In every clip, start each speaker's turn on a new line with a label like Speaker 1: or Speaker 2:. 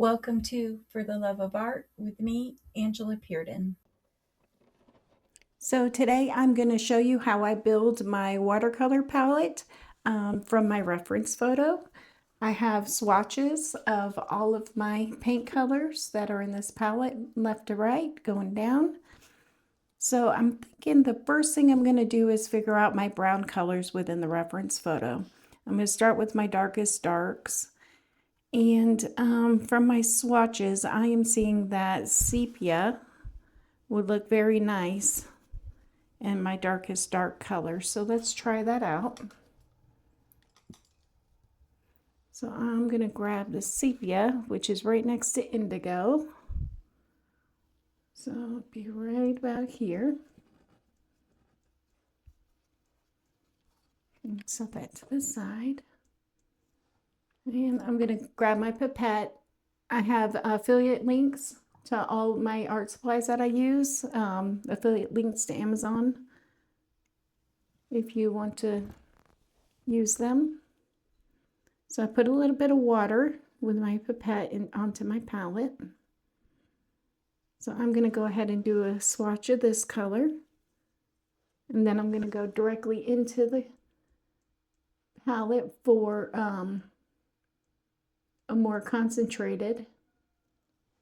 Speaker 1: Welcome to For the Love of Art with me, Angela Pearden. So today I'm going to show you how I build my watercolor palette from my reference photo. I have swatches of all of my paint colors that are in this palette, left to right, going down. So I'm thinking the first thing I'm going to do is figure out my brown colors within the reference photo. I'm going to start with my darkest darks. And from my swatches, I am seeing that sepia would look very nice in my darkest dark color. So let's try that out. So I'm going to grab the sepia, which is right next to indigo. So it'll be right about here. And set that to the side. And I'm going to grab my pipette. I have affiliate links to all my art supplies that I use, affiliate links to Amazon if you want to use them. So I put a little bit of water with my pipette onto my palette. So I'm going to go ahead and do a swatch of this color. And then I'm going to go directly into the palette for a more concentrated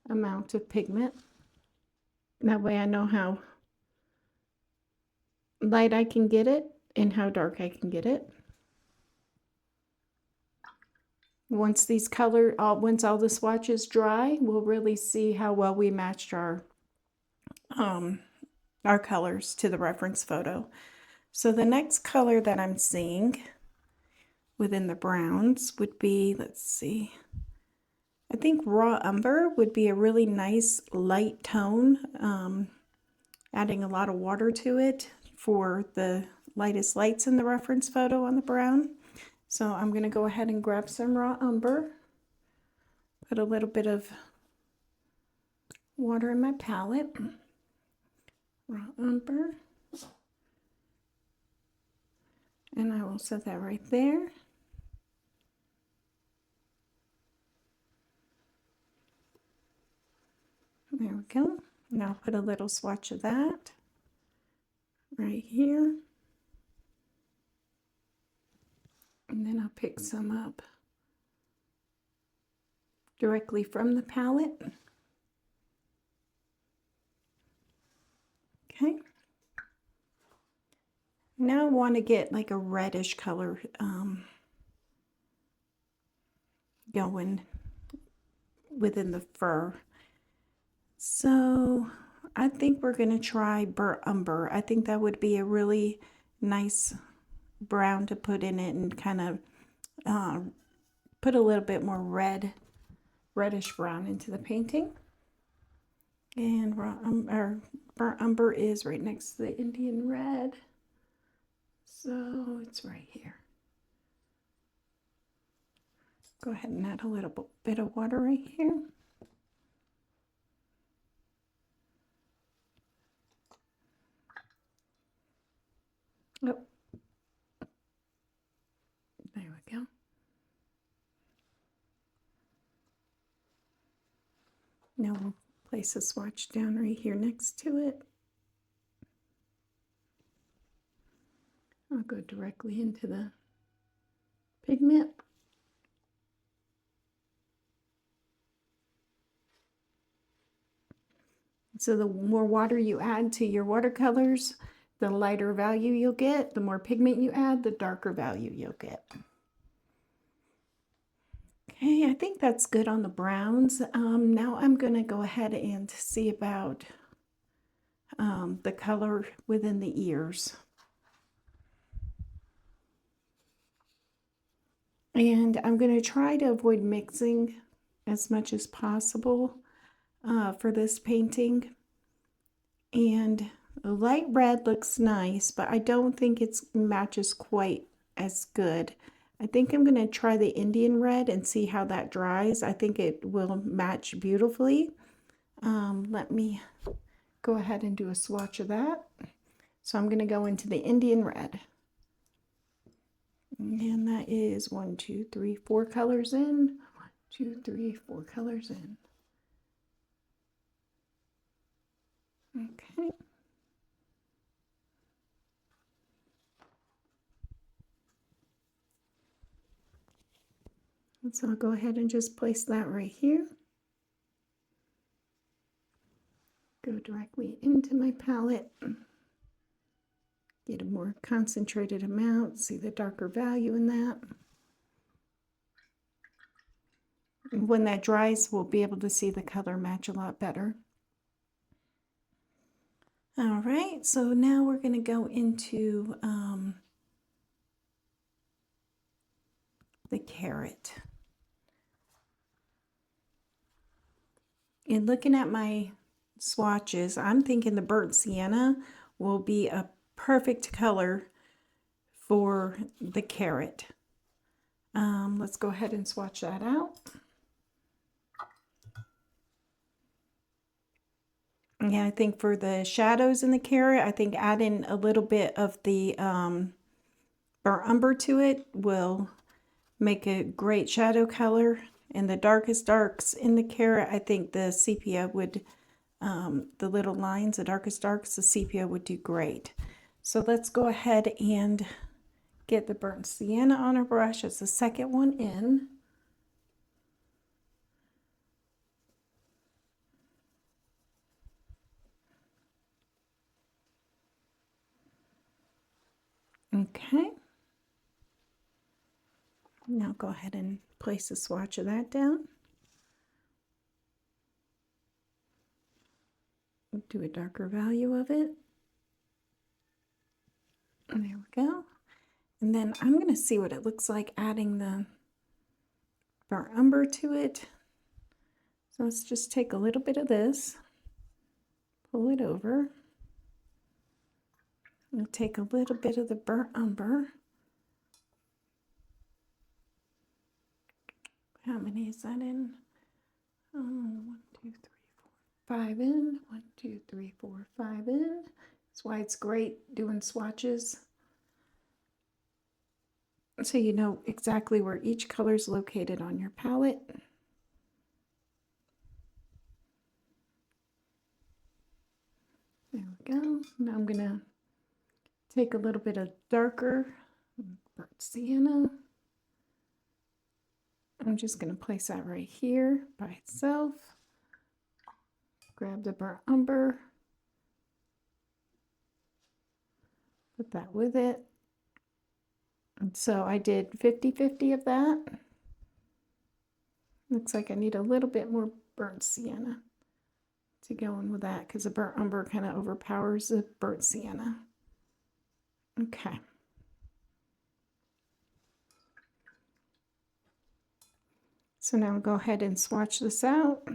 Speaker 1: amount of pigment. That way I know how light I can get it and how dark I can get it. Once all the swatches dry, we'll really see how well we matched our colors to the reference photo. So the next color that I'm seeing within the browns would be, let's see, I think raw umber would be a really nice light tone, adding a lot of water to it for the lightest lights in the reference photo on the brown. So I'm going to go ahead and grab some raw umber, put a little bit of water in my palette, raw umber, and I will set that right there. There we go. Now I'll put a little swatch of that right here. And then I'll pick some up directly from the palette. Okay. Now I want to get like a reddish color going within the fur. So I think we're going to try burnt umber. I think that would be a really nice brown to put in it and kind of put a little bit more reddish brown into the painting. And burnt umber is right next to the Indian red. So it's right here. Go ahead and add a little bit of water right here. Oh, there we go. Now we'll place a swatch down right here next to it. I'll go directly into the pigment. So the more water you add to your watercolors, the lighter value you'll get. The more pigment you add, the darker value you'll get. Okay, I think that's good on the browns. Now I'm going to go ahead and see about the color within the ears. And I'm going to try to avoid mixing as much as possible for this painting. And the light red looks nice, but I don't think it matches quite as good. I think I'm going to try the Indian red and see how that dries. I think it will match beautifully. Let me go ahead and do a swatch of that. So I'm going to go into the Indian red. And that is 4 colors in. 1, 2, 3, 4 colors in. Okay. And so I'll go ahead and just place that right here. Go directly into my palette. Get a more concentrated amount. See the darker value in that. And when that dries, we'll be able to see the color match a lot better. All right, so now we're going to go into the carrot. And looking at my swatches, I'm thinking the burnt sienna will be a perfect color for the carrot. Let's go ahead and swatch that out. Yeah, I think for the shadows in the carrot, I think adding a little bit of the burnt umber to it will make a great shadow color. And the darkest darks in the carrot, I think the sepia would, the little lines, the darkest darks, the sepia would do great. So let's go ahead and get the burnt sienna on our brush as the second one in. Okay. Now go ahead and place a swatch of that down. Do a darker value of it. And there we go. And then I'm going to see what it looks like adding the burnt umber to it. So let's just take a little bit of this, pull it over, and take a little bit of the burnt umber. How many is that in? 1, 2, 3, 4, 5 in. 1, 2, 3, 4, 5 in. That's why it's great doing swatches, so you know exactly where each color is located on your palette. There we go. Now I'm gonna take a little bit of darker burnt sienna. I'm just gonna place that right here by itself. Grab the burnt umber, put that with it. And so I did 50-50 of that. Looks like I need a little bit more burnt sienna to go in with that, because the burnt umber kind of overpowers the burnt sienna. Okay. So now I'll go ahead and swatch this out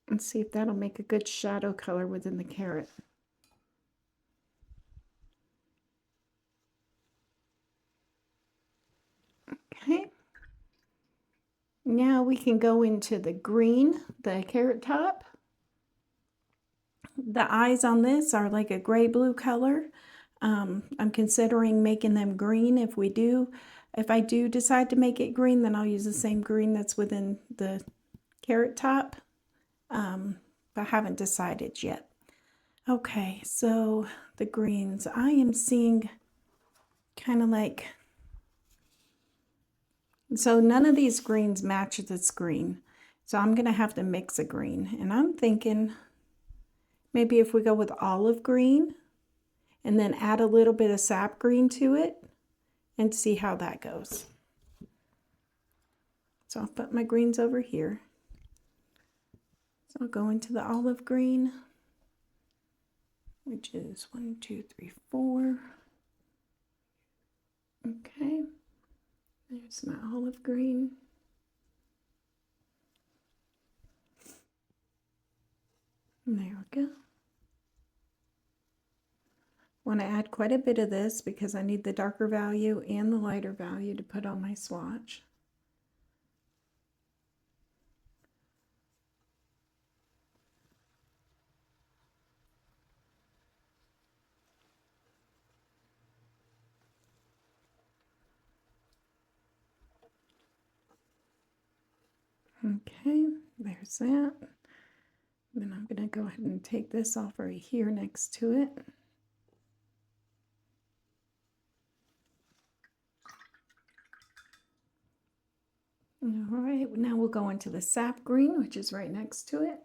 Speaker 1: and see if that'll make a good shadow color within the carrot. Okay. Now we can go into the green, the carrot top. The eyes on this are like a gray-blue color. I'm considering making them green if we do. If I do decide to make it green, then I'll use the same green that's within the carrot top. But I haven't decided yet. Okay, so the greens. I am seeing kind of like... So none of these greens match this green. So I'm going to have to mix a green. And I'm thinking maybe if we go with olive green and then add a little bit of sap green to it and see how that goes. So I'll put my greens over here. So I'll go into the olive green, which is 1, 2, 3, 4. Okay. There's my olive green. And there we go. Want to add quite a bit of this because I need the darker value and the lighter value to put on my swatch. Okay, there's that. Then I'm going to go ahead and take this off right here next to it. All right, now we'll go into the sap green, which is right next to it.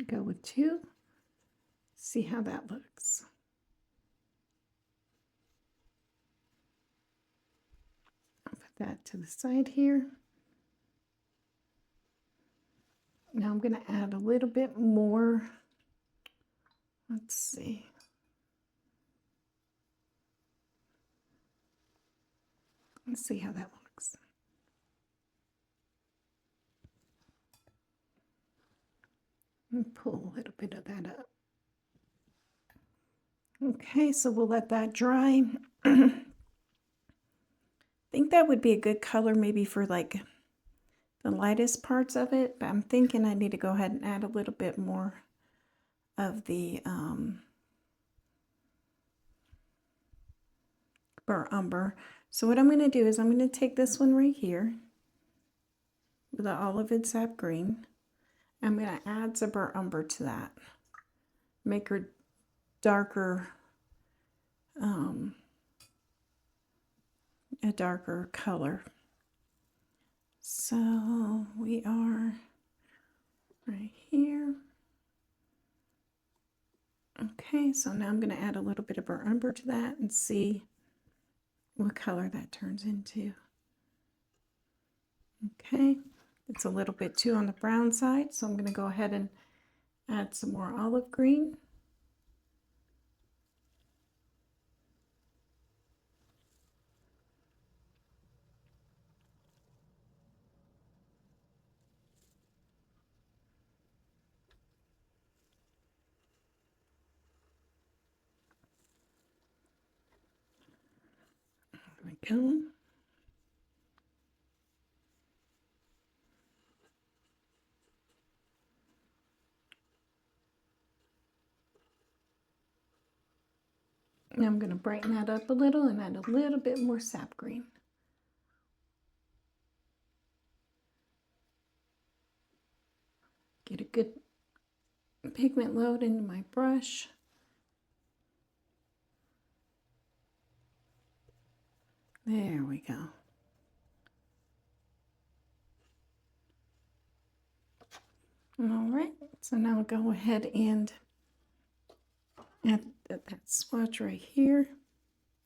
Speaker 1: Go with 2. See how that looks. I'll put that to the side here. Now I'm going to add a little bit more. Let's see. Let's see how that looks. And pull a little bit of that up. Okay, so we'll let that dry. I think that would be a good color maybe for like the lightest parts of it, but I'm thinking I need to go ahead and add a little bit more of the burnt umber. So what I'm going to do is I'm going to take this one right here with the olive and sap green. I'm going to add some burnt umber to that. Make her darker, a darker color. So we are right here. Okay, so now I'm going to add a little bit of burnt umber to that and see what color that turns into. Okay, it's a little bit too on the brown side, so I'm going to go ahead and add some more olive green. There we go. Now I'm going to brighten that up a little and add a little bit more sap green. Get a good pigment load into my brush. There we go. All right, so now go ahead and add that swatch right here.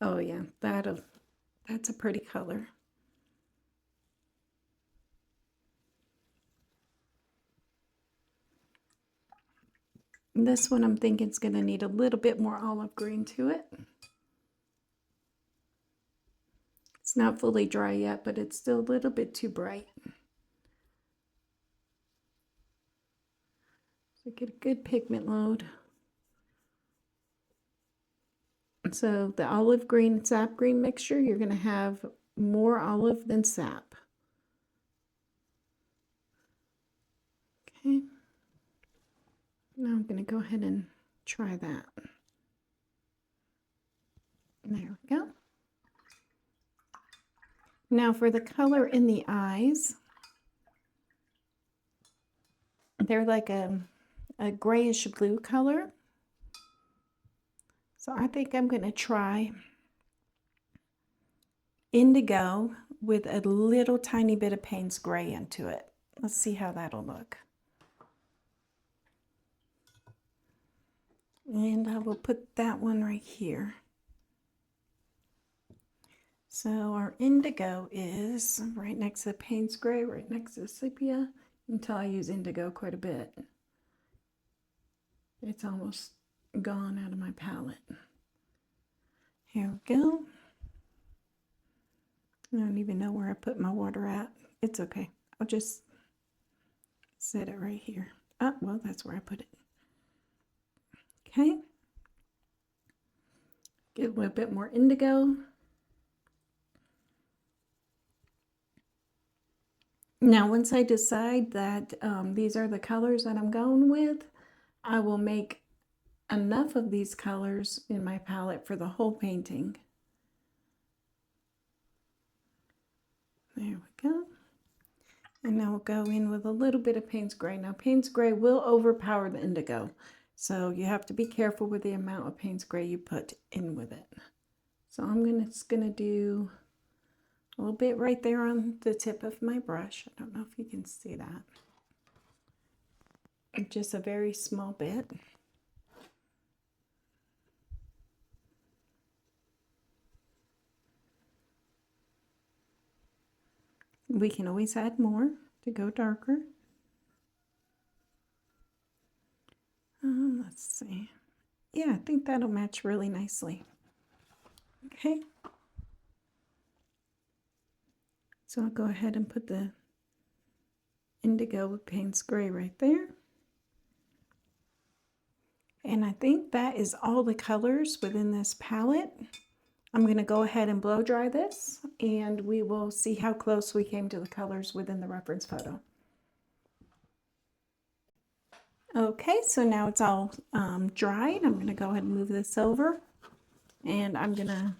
Speaker 1: Oh yeah, that's a pretty color. And this one I'm thinking it's going to need a little bit more olive green to it. It's not fully dry yet, but it's still a little bit too bright. So get a good pigment load. So the olive green sap green mixture, you're going to have more olive than sap. Okay. Now I'm going to go ahead and try that. There we go. Now for the color in the eyes, they're like a grayish blue color. So I think I'm going to try indigo with a little tiny bit of Payne's gray into it. Let's see how that'll look. And I will put that one right here. So our indigo is right next to the Payne's gray, right next to the sepia, until I use indigo quite a bit. It's almost gone out of my palette. Here we go. I don't even know where I put my water at. It's okay. I'll just set it right here. Oh, well, that's where I put it. Okay. Get a little bit more indigo. Now, once I decide that these are the colors that I'm going with, I will make enough of these colors in my palette for the whole painting. There we go. And now we'll go in with a little bit of Payne's Gray. Now Payne's Gray will overpower the indigo, so you have to be careful with the amount of Payne's Gray you put in with it. So I'm just gonna do a little bit right there on the tip of my brush. I don't know if you can see that. Just a very small bit. We can always add more to go darker. Let's see. Yeah, I think that'll match really nicely. Okay. So I'll go ahead and put the indigo with Payne's Gray right there. And I think that is all the colors within this palette. I'm going to go ahead and blow dry this, and we will see how close we came to the colors within the reference photo. Okay, so now it's all dried. I'm going to go ahead and move this over, and I'm going to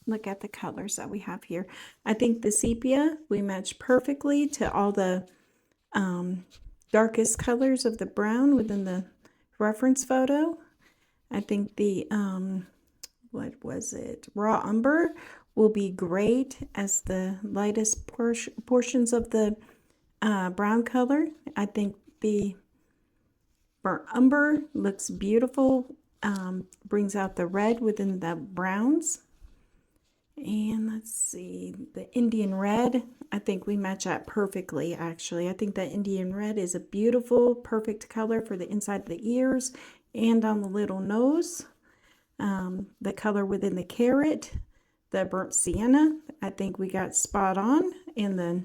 Speaker 1: look at the colors that we have here. I think the sepia, we match perfectly to all the darkest colors of the brown within the reference photo. I think the what was it, raw umber will be great as the lightest portions of the brown color. I think the burnt umber looks beautiful, brings out the red within the browns. And let's see, the Indian red, I think we match that perfectly actually. I think that Indian red is a beautiful, perfect color for the inside of the ears and on the little nose. The color within the carrot, the burnt sienna, I think we got spot on in the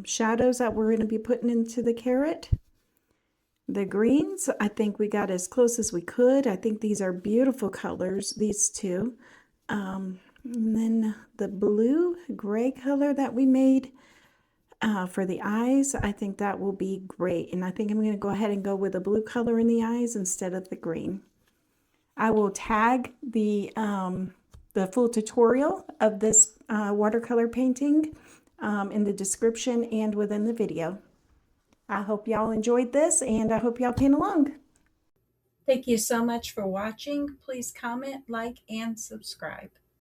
Speaker 1: shadows that we're going to be putting into the carrot. The greens, I think we got as close as we could. I think these are beautiful colors, these two. And then the blue gray color that we made for the eyes, I think that will be great. And I think I'm going to go ahead and go with a blue color in the eyes instead of the green. I will tag the full tutorial of this watercolor painting in the description and within the video. I hope y'all enjoyed this, and I hope y'all paint along. Thank you so much for watching. Please comment, like, and subscribe.